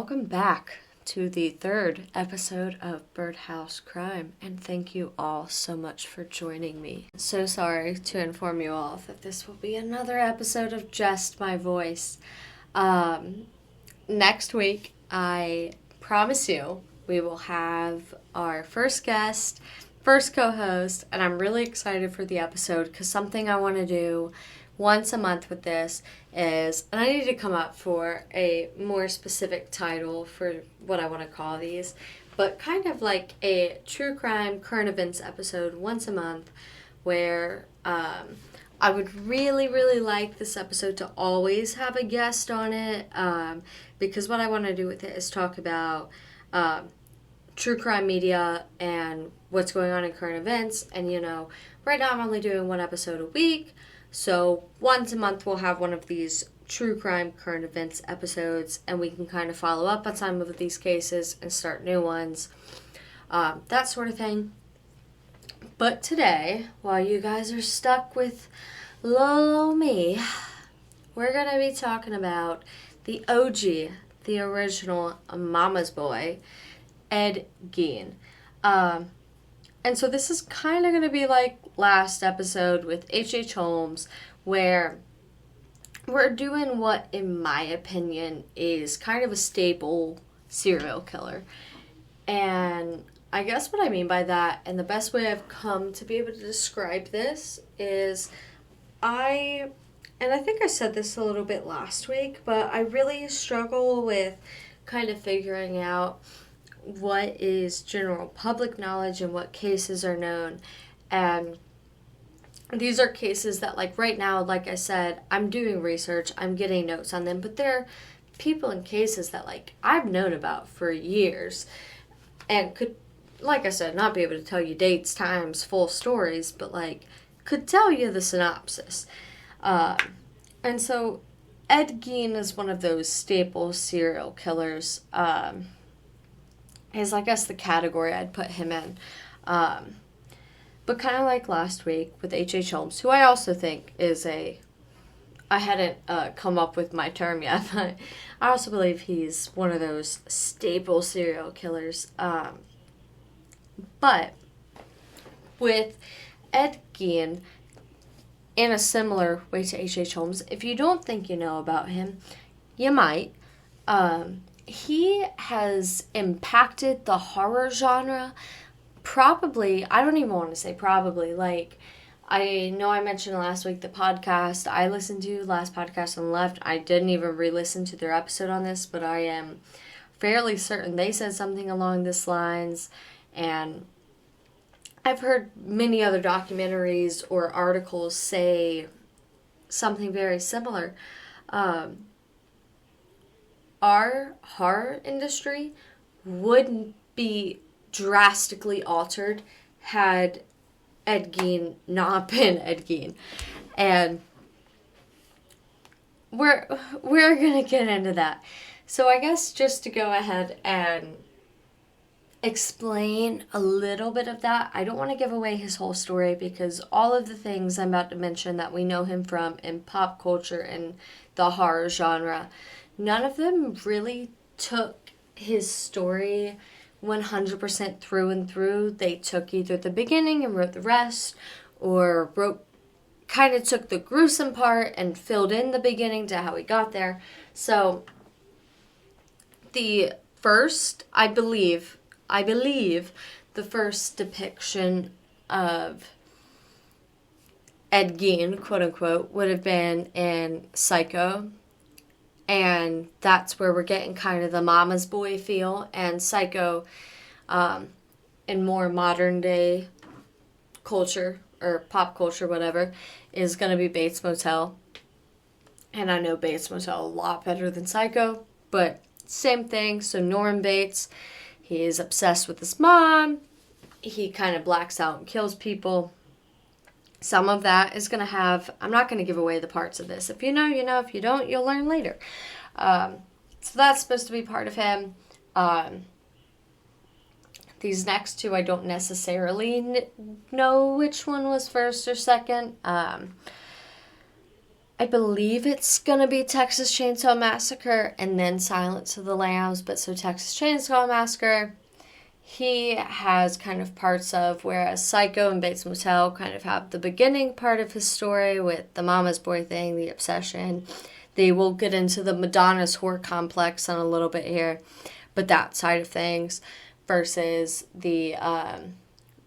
welcome back to the third episode of Byrdhouse Crime, and thank you all so much for joining me. So sorry to inform you all that this will be another episode of just my voice. Next week, I promise you, we will have our first guest, first co-host, and I'm really excited for the episode because something I want to do once a month with this is, and I need to come up for a more specific title for what I want to call these, but kind of like a true crime current events episode once a month where I would really like this episode to always have a guest on it because what I want to do with it is talk about true crime media and what's going on in current events. And right now I'm only doing one episode a week. So once a month we'll have one of these true crime current events episodes, and we can kind of follow up on some of these cases and start new ones, that sort of thing. But today, while you guys are stuck with little me, we're going to be talking about the OG, the original Mama's Boy, Ed Gein. And so this is kind of going to be like last episode with H.H. Holmes, where we're doing what, in my opinion, is kind of a staple serial killer. And I guess what I mean by that, and the best way I've come to be able to describe this is and I think I said this a little bit last week, but I really struggle with kind of figuring out what is general public knowledge and what cases are known. And these are cases that, like, right now, like I said, I'm doing research, I'm getting notes on them, but they're people and cases that, like, I've known about for years and could, like I said, not be able to tell you dates, times, full stories, but, like, could tell you the synopsis. And so Ed Gein is one of those staple serial killers, is, I guess, the category I'd put him in. But kind of like last week with H.H. Holmes, who I also think is I hadn't come up with my term yet, but I also believe he's one of those staple serial killers. But with Ed Gein, in a similar way to H.H. Holmes, if you don't think you know about him, you might. He has impacted the horror genre probably, I don't even want to say probably, like, I know I mentioned last week the podcast I listened to, last podcast on the left, I didn't even re-listen to their episode on this, but I am fairly certain they said something along this lines, and I've heard many other documentaries or articles say something very similar. Our horror industry wouldn't be drastically altered had Ed Gein not been Ed Gein. And we're going to get into that. So I guess just to go ahead and explain a little bit of that, I don't want to give away his whole story because all of the things I'm about to mention that we know him from in pop culture and the horror genre, none of them really took his story 100% through and through. They took either the beginning and wrote the rest, or kind of took the gruesome part and filled in the beginning to how he got there. So the first, I believe the first depiction of Ed Gein, quote unquote, would have been in Psycho. And that's where we're getting kind of the Mama's Boy feel. And Psycho, in more modern day culture, or pop culture, whatever, is going to be Bates Motel. And I know Bates Motel a lot better than Psycho, but same thing. So Norman Bates, he is obsessed with his mom. He kind of blacks out and kills people. Some of that is going to have, I'm not going to give away the parts of this. If you know, you know. If you don't, you'll learn later. So that's supposed to be part of him. These next two, I don't necessarily know which one was first or second. I believe it's gonna be Texas Chainsaw Massacre and then Silence of the Lambs, but so Texas Chainsaw Massacre, he has kind of parts of, whereas Psycho and Bates Motel kind of have the beginning part of his story with the mama's boy thing, the obsession. They will get into the Madonna's horror complex in a little bit here, but that side of things versus the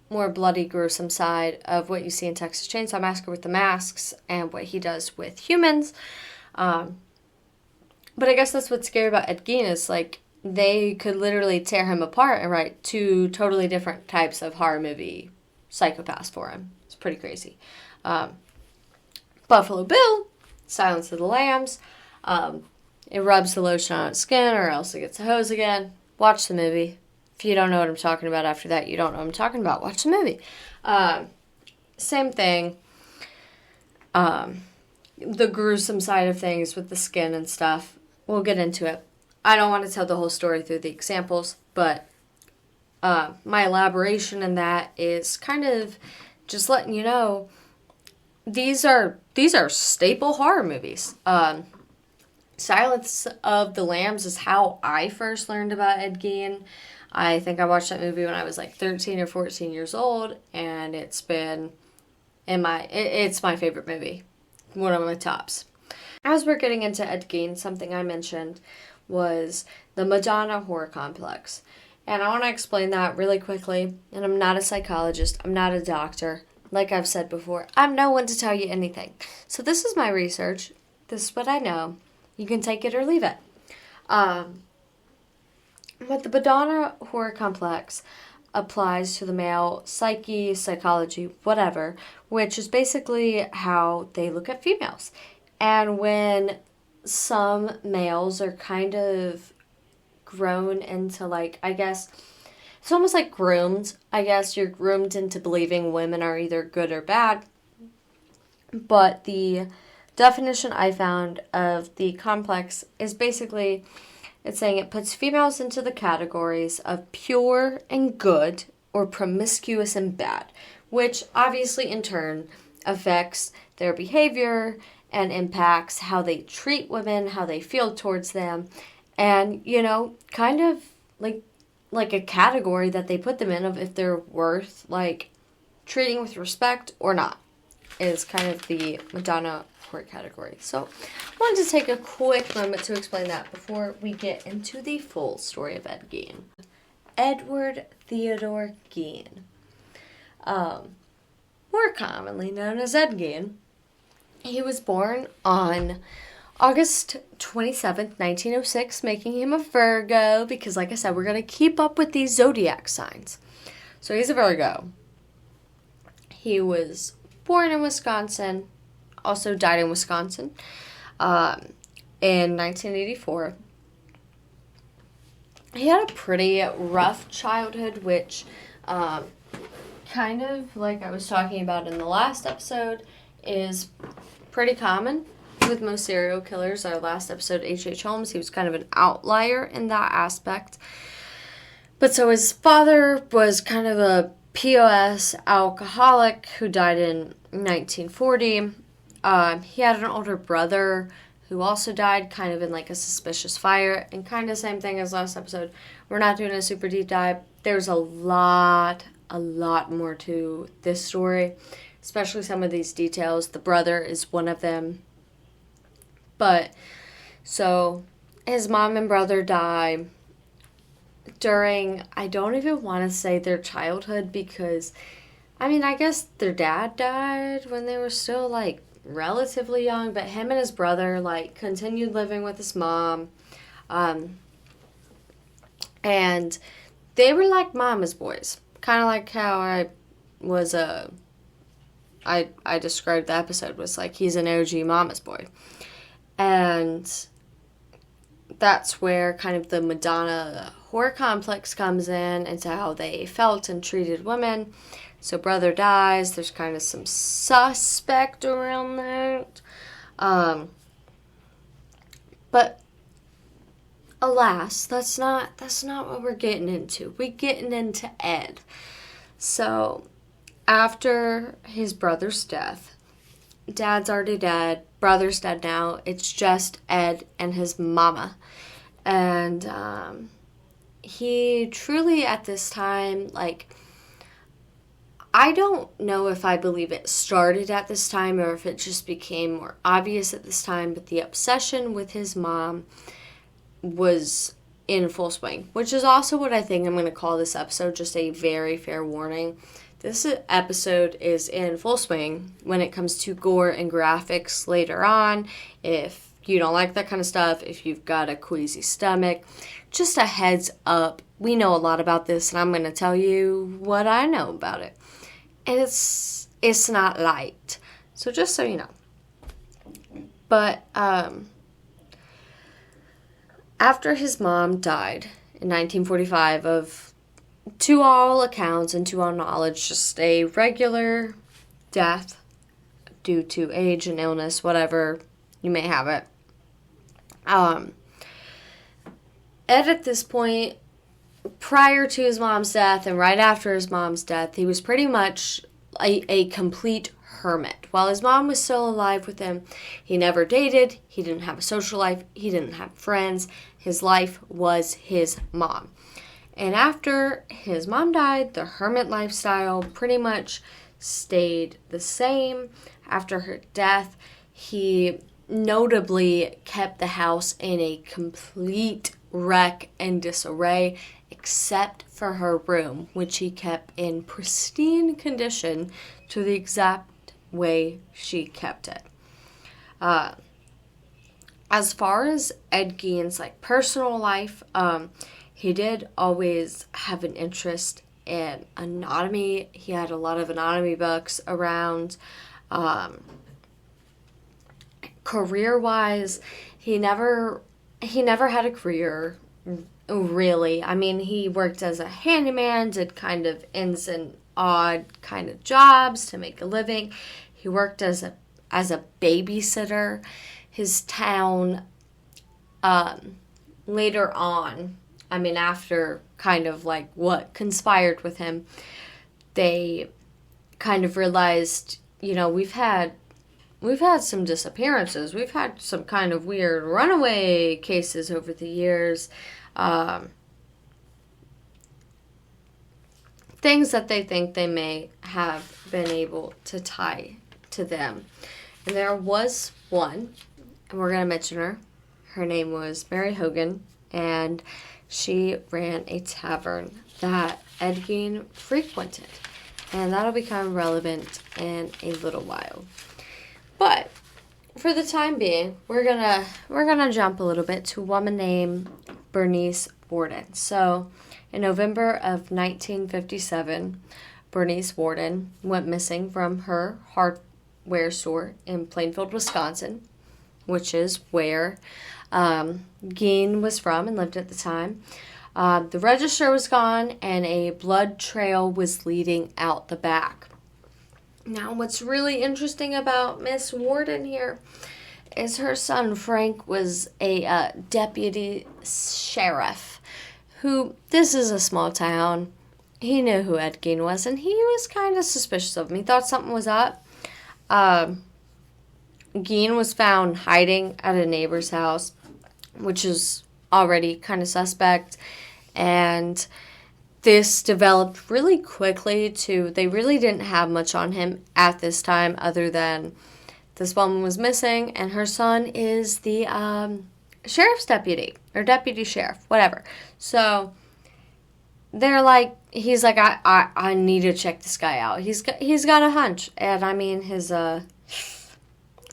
more bloody, gruesome side of what you see in Texas Chainsaw Massacre with the masks and what he does with humans. But I guess that's what's scary about Ed Gein is, like, they could literally tear him apart and write two totally different types of horror movie psychopaths for him. It's pretty crazy. Buffalo Bill, Silence of the Lambs. It rubs the lotion on its skin or else it gets a hose again. Watch the movie. If you don't know what I'm talking about after that, you don't know what I'm talking about. Watch the movie. Same thing. The gruesome side of things with the skin and stuff. We'll get into it. I don't want to tell the whole story through the examples, but my elaboration in that is kind of just letting you know these are staple horror movies. Silence of the Lambs is how I first learned about Ed Gein. I think I watched that movie when I was like 13 or 14 years old, and it's been it's my favorite movie. One of my tops. As we're getting into Ed Gein, something I mentioned was the Madonna horror complex. And I want to explain that really quickly. And I'm not a psychologist. I'm not a doctor. Like I've said before, I'm no one to tell you anything. So this is my research. This is what I know. You can take it or leave it. But the Madonna horror complex applies to the male psyche, psychology, whatever, which is basically how they look at females. And when some males are kind of grown into, like, I guess, it's almost like groomed. I guess you're groomed into believing women are either good or bad. But the definition I found of the complex is basically, it's saying it puts females into the categories of pure and good or promiscuous and bad, which obviously in turn affects their behavior and impacts how they treat women, how they feel towards them, and, you know, kind of like a category that they put them in of if they're worth, like, treating with respect or not, is kind of the Madonna horror category. So I wanted to take a quick moment to explain that before we get into the full story of Ed Gein. Edward Theodore Gein, more commonly known as Ed Gein. He was born on August 27th, 1906, making him a Virgo because, like I said, we're going to keep up with these zodiac signs. So he's a Virgo. He was born in Wisconsin, also died in Wisconsin in 1984. He had a pretty rough childhood, which kind of, like I was talking about in the last episode, is pretty common with most serial killers. Our last episode, H.H. Holmes, he was kind of an outlier in that aspect. But so his father was kind of a POS alcoholic who died in 1940. He had an older brother who also died kind of in like a suspicious fire, and kind of same thing as last episode. We're not doing a super deep dive. There's a lot more to this story, especially some of these details. The brother is one of them. But, so, his mom and brother die during, I don't even want to say their childhood because, I mean, I guess their dad died when they were still, like, relatively young, but him and his brother, like, continued living with his mom, and they were like mama's boys, kind of like how I was I described the episode was like he's an OG mama's boy, and that's where kind of the Madonna horror complex comes in into how they felt and treated women. So brother dies. There's kind of some suspect around that. But alas, that's not what we're getting into. We're getting into Ed. So after his brother's death, dad's already dead. brother's dead now. It's just Ed and his mama. And he truly at this time, like, I don't know if I believe it started at this time or if it just became more obvious at this time, but the obsession with his mom was in full swing, which is also what I think I'm going to call this episode, just a very fair warning. This episode is in full swing when it comes to gore and graphics later on. If you don't like that kind of stuff, if you've got a queasy stomach, just a heads up. We know a lot about this, and I'm going to tell you what I know about it. And it's not light. So just so you know. But after his mom died in 1945 of, to all accounts and to all knowledge, just a regular death due to age and illness, whatever you may have it. Ed at this point, prior to his mom's death and right after his mom's death, he was pretty much a complete hermit. While his mom was still alive with him, he never dated, he didn't have a social life, he didn't have friends. His life was his mom. And after his mom died, the hermit lifestyle pretty much stayed the same. After her death, he notably kept the house in a complete wreck and disarray, except for her room, which he kept in pristine condition to the exact way she kept it. As far as Ed Gein's personal life, he did always have an interest in anatomy. He had a lot of anatomy books around. Career-wise, he never had a career, really. I mean, he worked as a handyman, did kind of ins and odd kind of jobs to make a living. He worked as a babysitter. His town, later on, I mean, after kind of what conspired with him, they kind of realized, we've had some disappearances. We've had some kind of weird runaway cases over the years. Things that they think they may have been able to tie to them. And there was one, and we're going to mention her. Her name was Mary Hogan, and she ran a tavern that Ed Gein frequented. And that'll become relevant in a little while. But for the time being, we're gonna jump a little bit to a woman named Bernice Worden. So, in November of 1957, Bernice Worden went missing from her hardware store in Plainfield, Wisconsin, which is where Gein was from and lived at the time. The register was gone, and a blood trail was leading out the back. Now, what's really interesting about Miss Worden here is her son, Frank, was a deputy sheriff who, this is a small town, he knew who Ed Gein was, and he was kind of suspicious of him. He thought something was up. Gein was found hiding at a neighbor's house, which is already kind of suspect, and this developed really quickly to, they really didn't have much on him at this time other than this woman was missing and her son is the sheriff's deputy or deputy sheriff, whatever. So they're he's like, I need to check this guy out. He's got a hunch. And I mean, I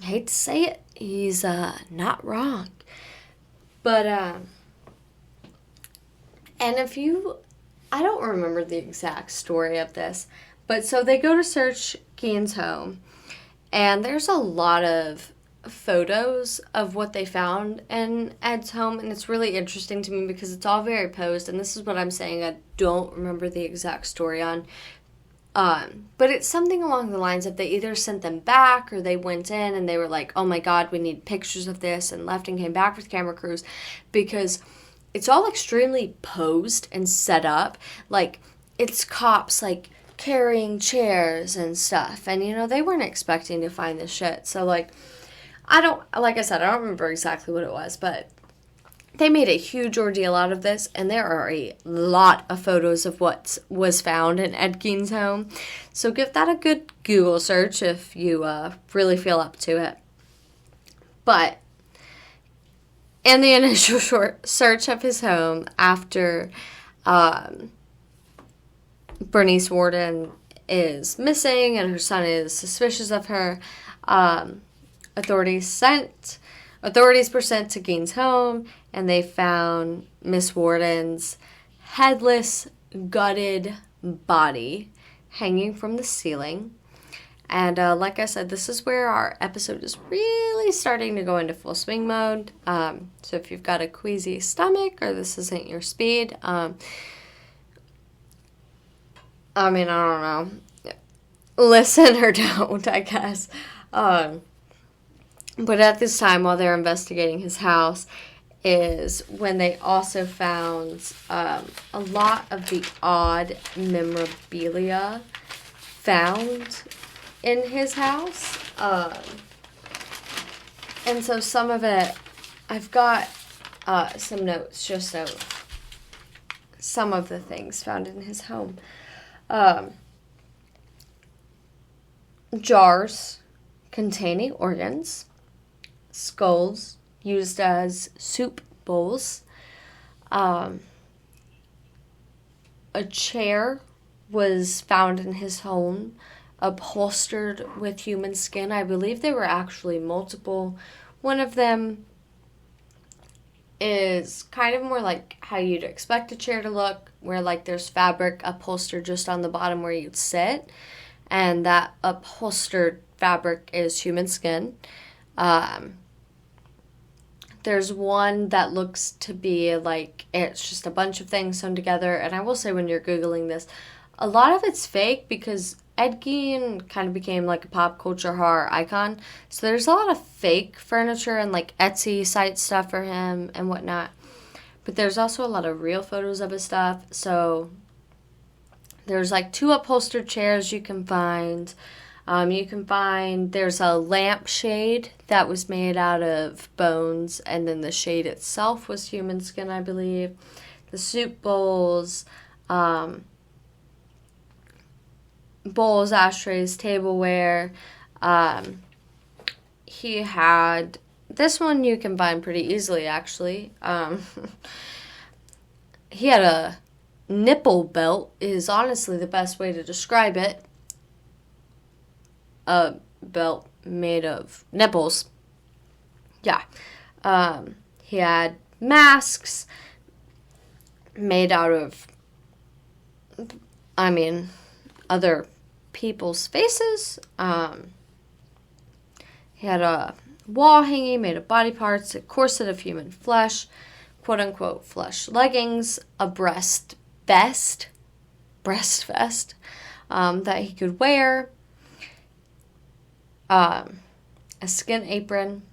hate to say it, he's not wrong. But, and I don't remember the exact story of this, but so they go to search Gein's home, and there's a lot of photos of what they found in Ed's home, and it's really interesting to me because it's all very posed, and this is what I'm saying, I don't remember the exact story on, but it's something along the lines of they either sent them back or they went in and they were like, oh my god, we need pictures of this, and left and came back with camera crews, because it's all extremely posed and set up. It's cops, carrying chairs and stuff. And, they weren't expecting to find this shit. So, like I said, I don't remember exactly what it was, but they made a huge ordeal out of this, and there are a lot of photos of what was found in Ed Gein's home. So give that a good Google search if you really feel up to it. But in the initial short search of his home after Bernice Worden is missing and her son is suspicious of her, authorities were sent to Gein's home, and they found Miss Worden's headless, gutted body hanging from the ceiling. And like I said, this is where our episode is really starting to go into full swing mode. So if you've got a queasy stomach or this isn't your speed, I don't know. Listen or don't, I guess. But at this time, while they're investigating his house, is when they also found a lot of the odd memorabilia found in his house. And so some of it, I've got some notes just of some of the things found in his home. Jars containing organs, skulls used as soup bowls, a chair was found in his home upholstered with human skin. I believe there were actually multiple. One of them is kind of more like how you'd expect a chair to look, where like there's fabric upholstered just on the bottom where you'd sit, and that upholstered fabric is human skin. There's one that looks to be like it's just a bunch of things sewn together, and I will say when you're Googling this, a lot of it's fake because Ed Gein kind of became like a pop culture horror icon, so there's a lot of fake furniture and like Etsy site stuff for him and whatnot, but there's also a lot of real photos of his stuff. So there's like 2 upholstered chairs you can find. There's a lampshade that was made out of bones, and then the shade itself was human skin, I believe. The soup bowls, ashtrays, tableware. He had, this one you can find pretty easily, actually. He had a nipple belt, is honestly the best way to describe it. A belt made of nipples. Yeah. He had masks made out of, other people's faces. He had a wall hanging made of body parts, a corset of human flesh, quote-unquote flesh leggings, a breast vest that he could wear, a skin apron,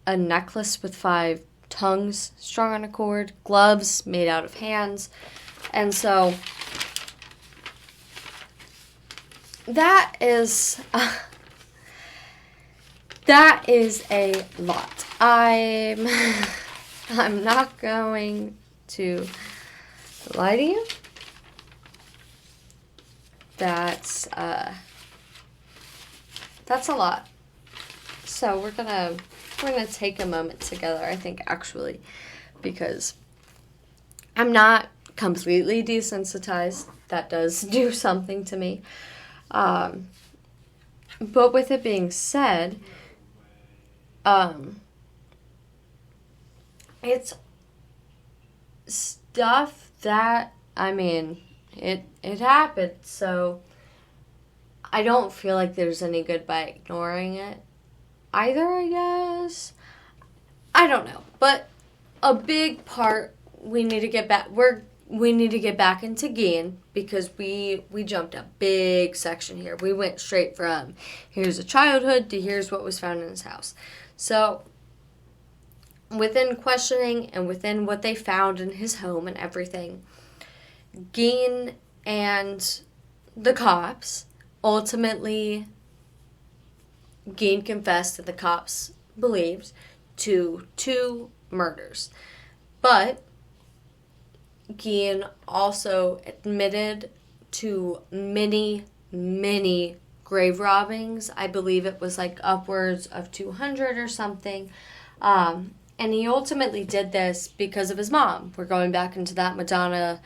a necklace with 5 tongues strung on a cord, gloves made out of hands. And so that is a lot. I'm not going to lie to you. That's a lot. So we're gonna take a moment together, I think, actually, because I'm not completely desensitized. That does do something to me. But with it being said, it's stuff that, it happened, so I don't feel like there's any good by ignoring it either, I guess. I don't know, but a big part we need to get back into Gein, because we jumped a big section here. We went straight from here's a childhood to here's what was found in his house. So within questioning and within what they found in his home and everything, Gein and the cops ultimately Gein confessed that the cops believed to 2 murders. But Gein also admitted to many, many grave robbings. I believe it was like upwards of 200 or something. And he ultimately did this because of his mom. We're going back into that Madonna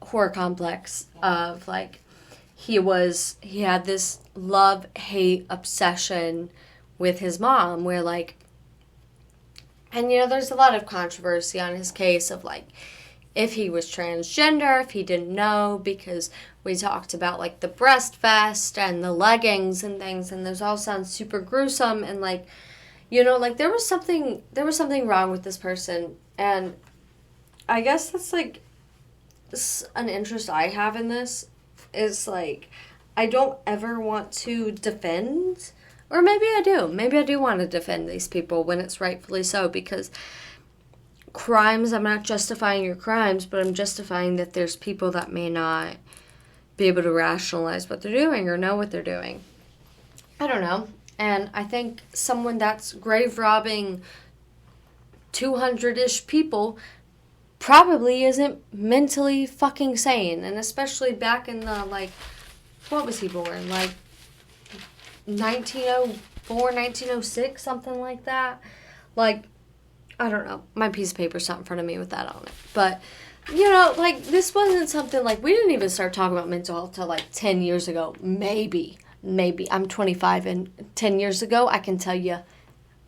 horror complex of like, he had this love-hate obsession with his mom where like, and there's a lot of controversy on his case of like, if he was transgender, if he didn't know, because we talked about like the breast vest and the leggings and things, and those all sound super gruesome, and like, like there was something wrong with this person, and I guess that's like an interest I have in this, is like, I don't ever want to defend, or maybe I do want to defend these people when it's rightfully so, because crimes, I'm not justifying your crimes, but I'm justifying that there's people that may not be able to rationalize what they're doing or know what they're doing. I don't know. And I think someone that's grave robbing 200-ish people probably isn't mentally fucking sane. And especially back in the, like, what was he born? Like, 1904, 1906, something like that. Like, I don't know. My piece of paper's not in front of me with that on it. But, like, this wasn't something, like, we didn't even start talking about mental health till, like, 10 years ago. Maybe. I'm 25, and 10 years ago, I can tell you,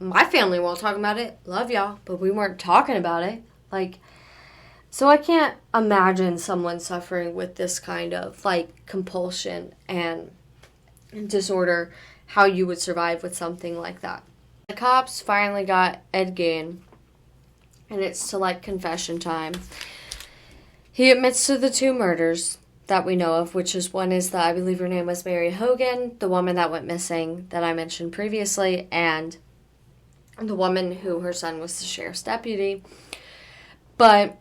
my family won't talk about it. Love y'all. But we weren't talking about it. Like, so I can't imagine someone suffering with this kind of, like, compulsion and disorder, how you would survive with something like that. The cops finally got Ed Gein, and it's to, like, confession time. He admits to the 2 murders that we know of, which is one is I believe her name was Mary Hogan, the woman that went missing that I mentioned previously, and the woman who her son was the sheriff's deputy. But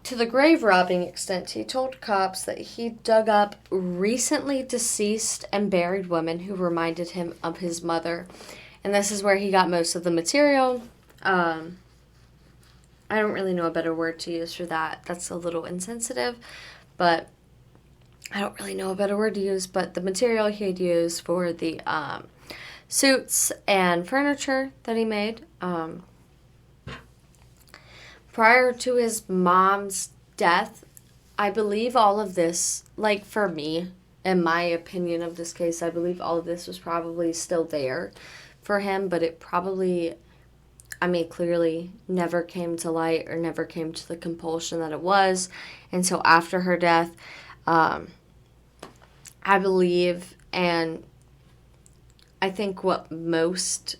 to the grave robbing extent, he told cops that he dug up recently deceased and buried women who reminded him of his mother. And this is where he got most of the material. I don't really know a better word to use for that. That's a little insensitive, but I don't really know a better word to use. But the material he had used for the suits and furniture that he made. Prior to his mom's death, I believe all of this, like for me, in my opinion of this case, I believe all of this was probably still there for him, but it probably, clearly never came to light or never came to the compulsion that it was until after her death. I believe, and I think what most,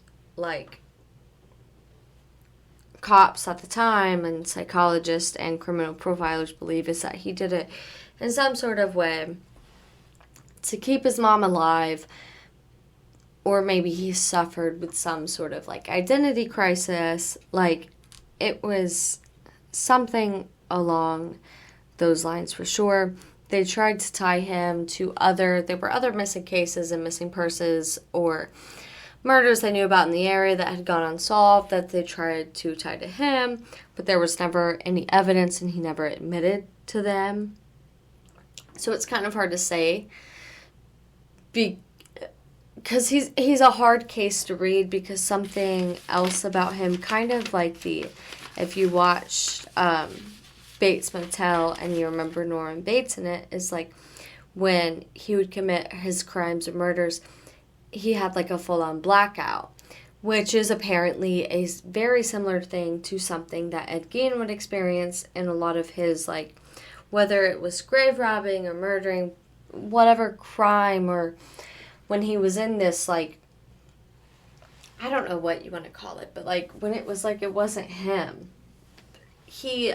cops at the time and psychologists and criminal profilers believe is that he did it in some sort of way to keep his mom alive, or maybe he suffered with some sort of identity crisis. It was something along those lines for sure. They tried to tie him to there were other missing cases and missing persons or murders they knew about in the area that had gone unsolved that they tried to tie to him, but there was never any evidence and he never admitted to them. So it's kind of hard to say because he's a hard case to read, because something else about him, kind of like if you watched Bates Motel and you remember Norman Bates in it, is when he would commit his crimes or murders, he had a full-on blackout, which is apparently a very similar thing to something that Ed Gein would experience in a lot of his, whether it was grave robbing or murdering, whatever crime, or when he was in this, I don't know what you want to call it, but, when it was it wasn't him. He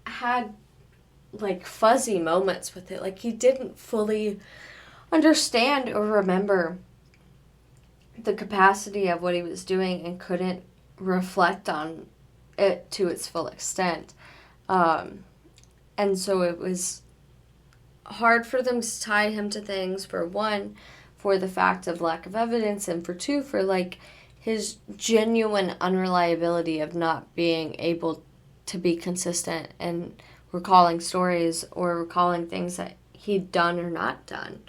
had, fuzzy moments with it. He didn't fully understand or remember the capacity of what he was doing and couldn't reflect on it to its full extent. And so it was hard for them to tie him to things, for one, for the fact of lack of evidence, and for two, for like his genuine unreliability of not being able to be consistent and recalling stories or recalling things that he'd done or not done.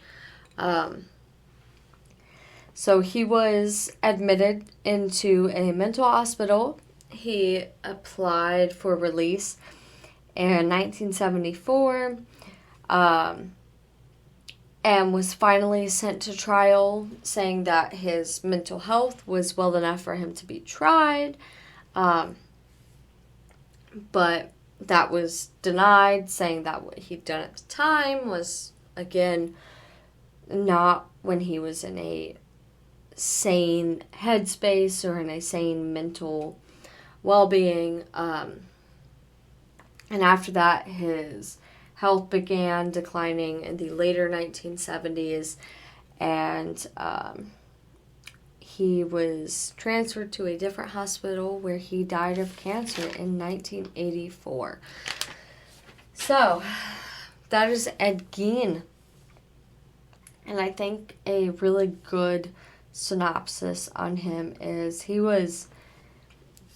So he was admitted into a mental hospital. He applied for release in 1974 and was finally sent to trial, saying that his mental health was well enough for him to be tried. But that was denied, saying that what he'd done at the time was, again, not when he was in a sane headspace or in a sane mental well-being. And after that, his health began declining in the later 1970s, and he was transferred to a different hospital where he died of cancer in 1984. So, that is Ed Gein. And I think a really good synopsis on him is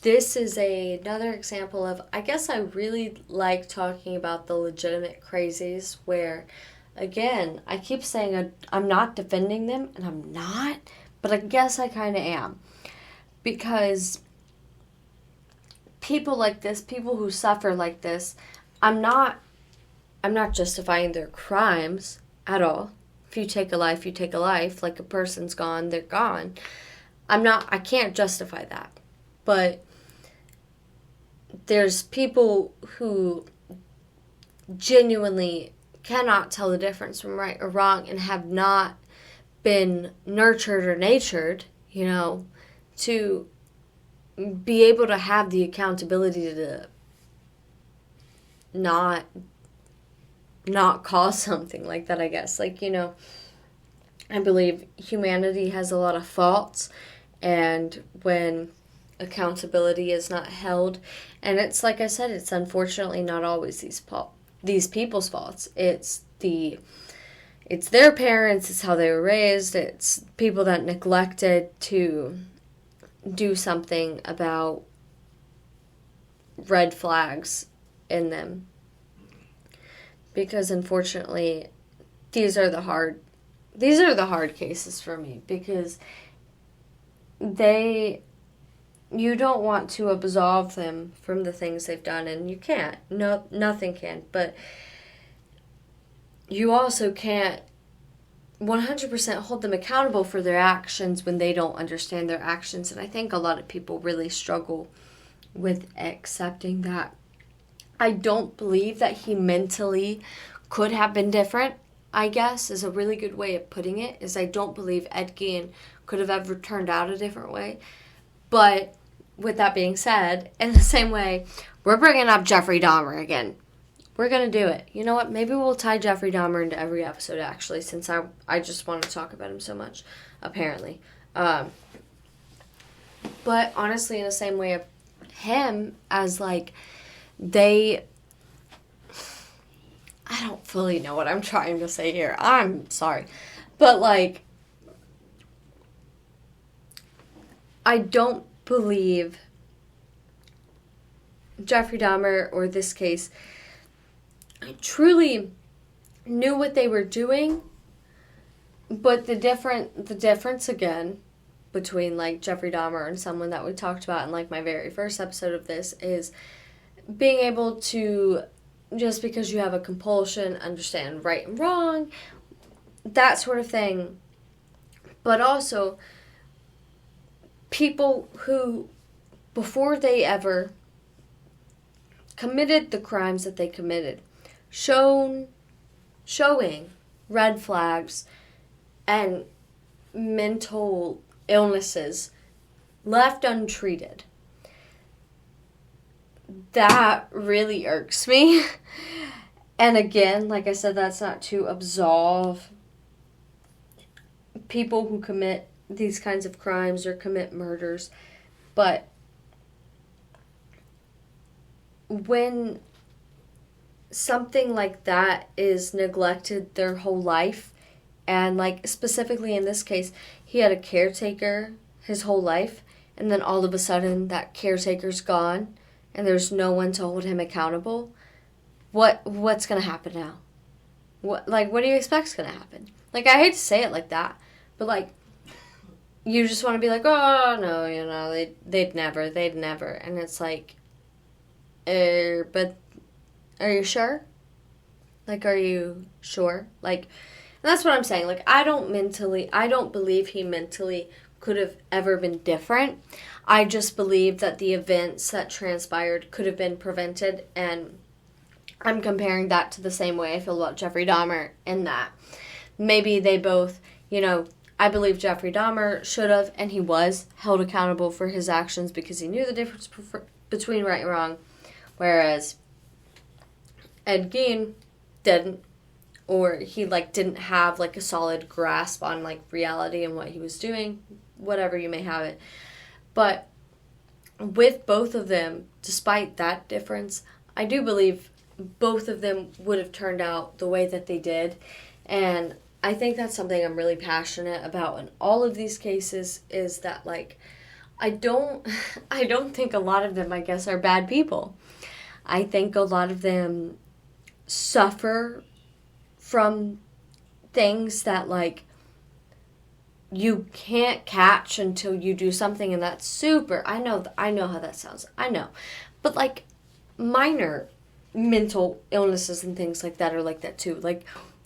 this is another example of, I guess I really like talking about the legitimate crazies where, again, I keep saying I'm not defending them, and I'm not, but I guess I kind of am. Because people like this, people who suffer like this, I'm not justifying their crimes at all. If you take a life, you take a life. Like, a person's gone, they're gone. I can't justify that. But there's people who genuinely cannot tell the difference from right or wrong and have not been nurtured or natured, to be able to have the accountability to not cause something like that, I guess. I believe humanity has a lot of faults, and when accountability is not held, and it's like I said, it's unfortunately not always these people's faults. It's their parents, it's how they were raised, it's people that neglected to do something about red flags in them. Because unfortunately, these are the hard cases for me, because you don't want to absolve them from the things they've done, and you can't. No, nothing can. But you also can't 100% hold them accountable for their actions when they don't understand their actions. And I think a lot of people really struggle with accepting that. I don't believe that he mentally could have been different, I guess, is a really good way of putting it, is I don't believe Ed Gein could have ever turned out a different way. But with that being said, in the same way, we're bringing up Jeffrey Dahmer again. We're going to do it. You know what? Maybe we'll tie Jeffrey Dahmer into every episode, actually, since I just want to talk about him so much, apparently. But honestly, in the same way of him, as I don't fully know what I'm trying to say here. I'm sorry. But, I don't believe Jeffrey Dahmer, or this case, truly knew what they were doing. But the difference, again, between, Jeffrey Dahmer and someone that we talked about in, my very first episode of this, is being able to, just because you have a compulsion, understand right and wrong, that sort of thing. But also, people who, before they ever committed the crimes that they committed, showing red flags and mental illnesses left untreated. That really irks me. And again, like I said, that's not to absolve people who commit these kinds of crimes or commit murders. But when something like that is neglected their whole life, and like specifically in this case, he had a caretaker his whole life, and then all of a sudden that caretaker's gone and there's no one to hold him accountable. What's going to happen now? What do you expect's going to happen? Like, I hate to say it like that, but like, you just want to be like, oh no, they'd never, and it's like, but are you sure? Like, are you sure? Like, and that's what I'm saying. Like, I don't believe he mentally could have ever been different. I just believe that the events that transpired could have been prevented, and I'm comparing that to the same way I feel about Jeffrey Dahmer, in that maybe they both, I believe Jeffrey Dahmer should have, and he was, held accountable for his actions because he knew the difference between right and wrong, whereas Ed Gein didn't, or he didn't have a solid grasp on reality and what he was doing, whatever you may have it. But with both of them, despite that difference, I do believe both of them would have turned out the way that they did. And I think that's something I'm really passionate about in all of these cases, is that I don't think a lot of them, I guess, are bad people. I think a lot of them suffer from things that you can't catch until you do something, and that's super. I know how that sounds. I know. But minor mental illnesses and things like that are like that too.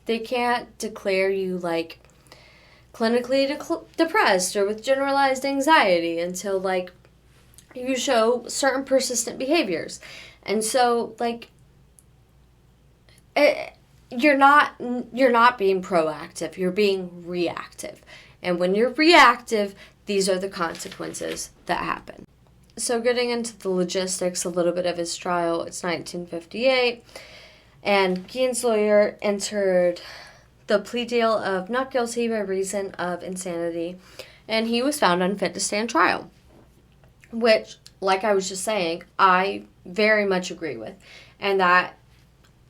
They can't declare you clinically depressed or with generalized anxiety until you show certain persistent behaviors. And so you're not being proactive, you're being reactive. And when you're reactive, these are the consequences that happen. So getting into the logistics a little bit of his trial, it's 1958, and Gein's lawyer entered the plea deal of not guilty by reason of insanity, and he was found unfit to stand trial, which, like I was just saying, I very much agree with. And that,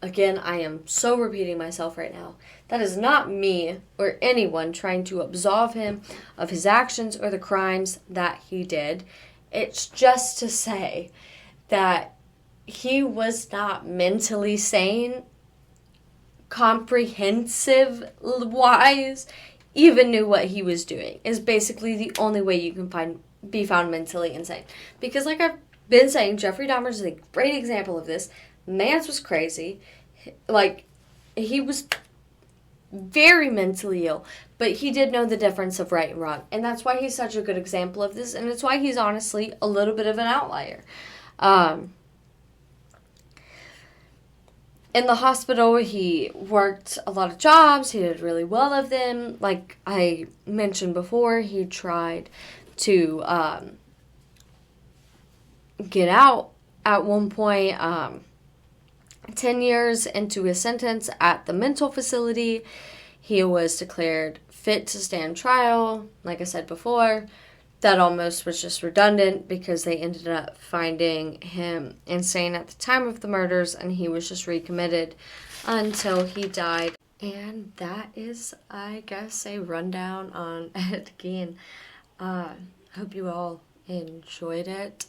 again, I am so repeating myself right now, that is not me or anyone trying to absolve him of his actions or the crimes that he did. It's just to say that he was not mentally sane, comprehensive-wise, even knew what he was doing, is basically the only way you can be found mentally insane. Because like I've been saying, Jeffrey Dahmer is a great example of this. Mance was crazy. He was very mentally ill, but he did know the difference of right and wrong. And that's why he's such a good example of this, and it's why he's honestly a little bit of an outlier. In the hospital, he worked a lot of jobs. He did really well of them. Like I mentioned before, he tried to get out at one point. 10 years into his sentence at the mental facility, he was declared fit to stand trial. Like I said before, that almost was just redundant because they ended up finding him insane at the time of the murders, and he was just recommitted until he died. And that is, I guess, a rundown on Ed Gein. Hope you all enjoyed it.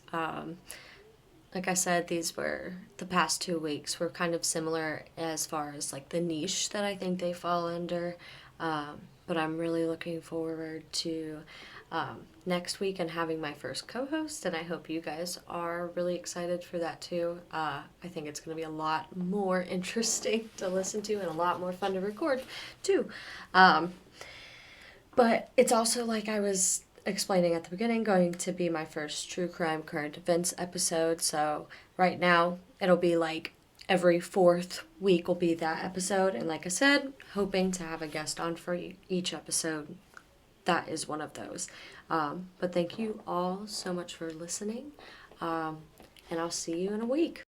Like I said, the past 2 weeks were kind of similar as far as the niche that I think they fall under. But I'm really looking forward to next week and having my first co-host, and I hope you guys are really excited for that too. I think it's going to be a lot more interesting to listen to and a lot more fun to record too. But it's also, like I was explaining at the beginning, going to be my first true crime current events episode. So right now it'll be every 4th week will be that episode, and like I said, hoping to have a guest on for each episode. That is one of those. But thank you all so much for listening, and I'll see you in a week.